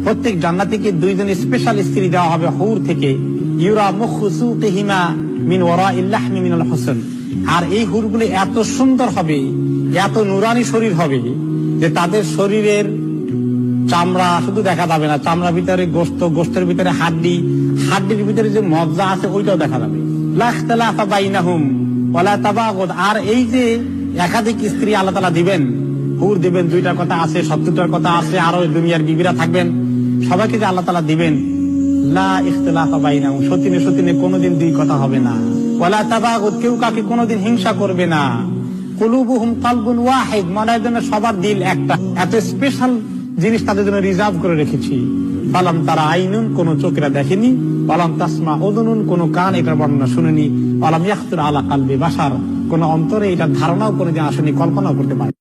প্রত্যেক জান্নাতীকে দুইজন স্পেশাল স্ত্রী দেওয়া হবে হুর থেকে। ইউরা মুখসুকিহিমা মিন ওয়ারাইল লাহমি মিনাল হুসন। আর এই হুরগুলি এত সুন্দর হবে, এত নুরানি শরীর হবে যে তাদের শরীরের চামড়া শুধু দেখা যাবে না, চামড়ার ভিতরে গোশত, গোশতের ভিতরে হাড্ডি, হাড্ডির ভিতরে যে মজ্জা আছে ওইটাও দেখা যাবে। লা ইখতিলাফা বাইনাহুম ওয়ালা তাবাগুদ। আর এই যে একাধিক স্ত্রী আল্লাহ তাআলা দিবেন, হুর দিবেন, দুইটার কথা আছে, 70টার কথা আছে, আরো দুনিয়ার বিবিরা থাকবেন, সবাইকে যে আল্লাহ তাআলা দিবেন। লা ইখতিলাফা বাইনাহুম, সতীনে সতীনে কোনোদিন দুই কথা হবে না। ওয়ালা তাবাগুদ, কেউ কাকে কোনোদিন হিংসা করবে না। কুলুবুহুম কালবুন ওয়াহিদ, মনের জন্য সবার দিল একটা। এত স্পেশাল জিনিস তাদের জন্য রিজার্ভ করে রেখেছি। বালাম তারা আইনুন, কোন চোখেরা দেখেনি, বালাম তাসমা উযুনুন, কোন কান এটার বর্ণনা শুনেনি, বালাম ইয়াখতুর আলা কালবি বাশার, কোন অন্তরে এটার ধারণাও কোনদিন আসেনি, কল্পনাও করতে পারে।